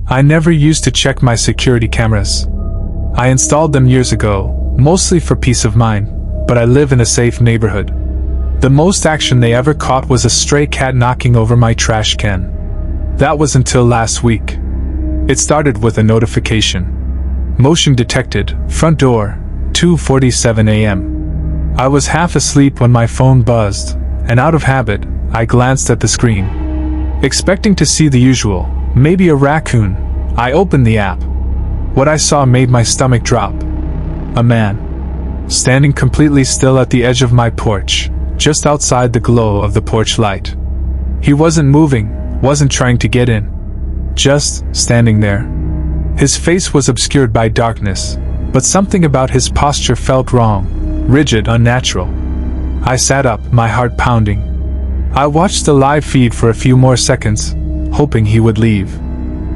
I never used to check my security cameras. I installed them years ago, mostly for peace of mind, but I live in a safe neighborhood. The most action they ever caught was a stray cat knocking over my trash can. That was until last week. It started with a notification. Motion detected, front door, 2:47 a.m. I was half asleep when my phone buzzed, and out of habit, I glanced at the screen. Expecting to see the usual, maybe a raccoon, I opened the app. What I saw made my stomach drop. A man, standing completely still at the edge of my porch, just outside the glow of the porch light. He wasn't moving, wasn't trying to get in. Just standing there. His face was obscured by darkness, but something about his posture felt wrong, rigid, unnatural. I sat up, my heart pounding. I watched the live feed for a few more seconds, hoping he would leave.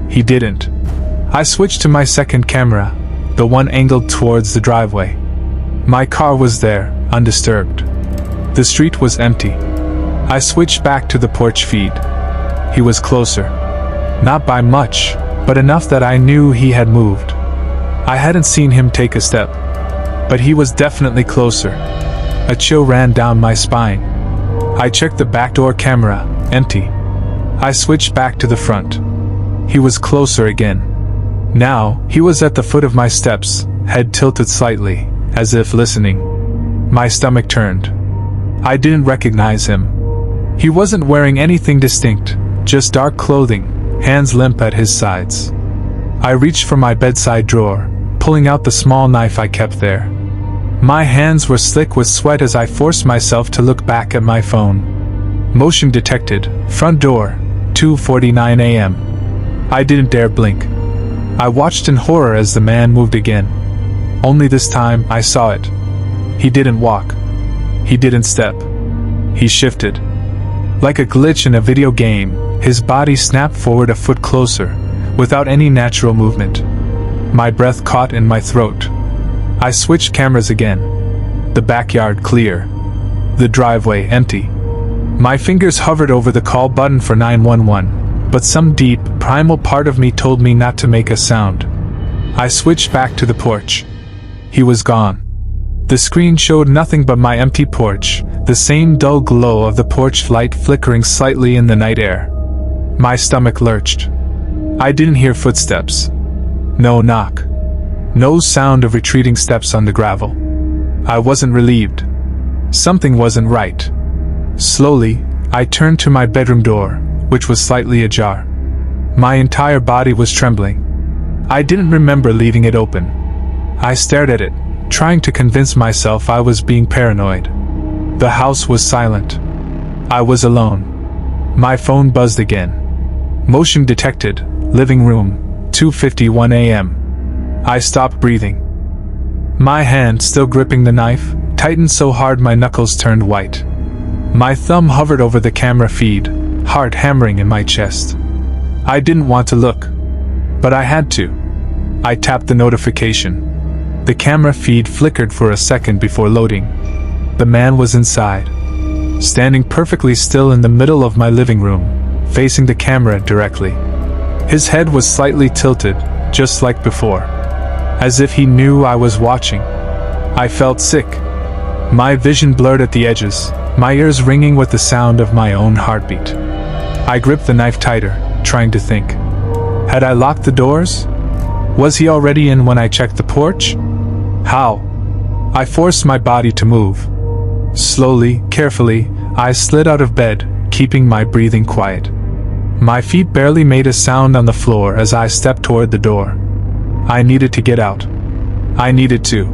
He didn't. I switched to my second camera, the one angled towards the driveway. My car was there, undisturbed. The street was empty. I switched back to the porch feed. He was closer. Not by much, but enough that I knew he had moved. I hadn't seen him take a step, but he was definitely closer. A chill ran down my spine. I checked the back door camera, empty. I switched back to the front. He was closer again. Now, he was at the foot of my steps, head tilted slightly, as if listening. My stomach turned. I didn't recognize him. He wasn't wearing anything distinct, just dark clothing, hands limp at his sides. I reached for my bedside drawer, pulling out the small knife I kept there. My hands were slick with sweat as I forced myself to look back at my phone. Motion detected, front door, 2:49 a.m. I didn't dare blink. I watched in horror as the man moved again. Only this time, I saw it. He didn't walk. He didn't step. He shifted. Like a glitch in a video game, his body snapped forward a foot closer, without any natural movement. My breath caught in my throat. I switched cameras again. The backyard clear. The driveway empty. My fingers hovered over the call button for 911, but some deep, primal part of me told me not to make a sound. I switched back to the porch. He was gone. The screen showed nothing but my empty porch, the same dull glow of the porch light flickering slightly in the night air. My stomach lurched. I didn't hear footsteps. No knock. No sound of retreating steps on the gravel. I wasn't relieved. Something wasn't right. Slowly, I turned to my bedroom door, which was slightly ajar. My entire body was trembling. I didn't remember leaving it open. I stared at it, trying to convince myself I was being paranoid. The house was silent. I was alone. My phone buzzed again. Motion detected, living room, 2:51 a.m. I stopped breathing. My hand, still gripping the knife, tightened so hard my knuckles turned white. My thumb hovered over the camera feed, heart hammering in my chest. I didn't want to look, but I had to. I tapped the notification. The camera feed flickered for a second before loading. The man was inside, standing perfectly still in the middle of my living room, facing the camera directly. His head was slightly tilted, just like before, as if he knew I was watching. I felt sick. My vision blurred at the edges, my ears ringing with the sound of my own heartbeat. I gripped the knife tighter, trying to think. Had I locked the doors? Was he already in when I checked the porch? How? I forced my body to move. Slowly, carefully, I slid out of bed, keeping my breathing quiet. My feet barely made a sound on the floor as I stepped toward the door. I needed to get out. I needed to.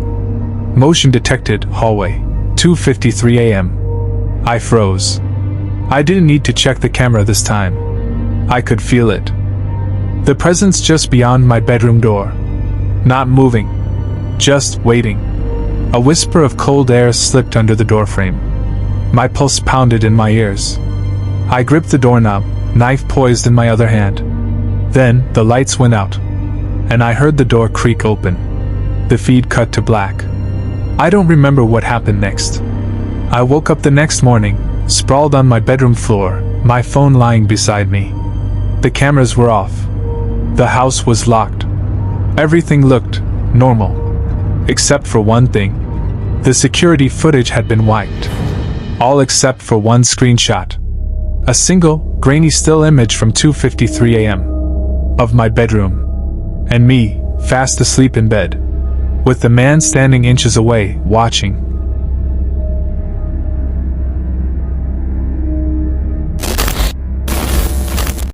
Motion detected, hallway, 2:53 a.m. I froze. I didn't need to check the camera this time. I could feel it. The presence just beyond my bedroom door. Not moving. Just waiting. A whisper of cold air slipped under the doorframe. My pulse pounded in my ears. I gripped the doorknob, knife poised in my other hand. Then, the lights went out, and I heard the door creak open. The feed cut to black. I don't remember what happened next. I woke up the next morning, sprawled on my bedroom floor, my phone lying beside me. The cameras were off. The house was locked. Everything looked normal. Except for one thing. The security footage had been wiped. All except for one screenshot. A single, grainy still image from 2:53 a.m. of my bedroom. And me, fast asleep in bed. With the man standing inches away, watching.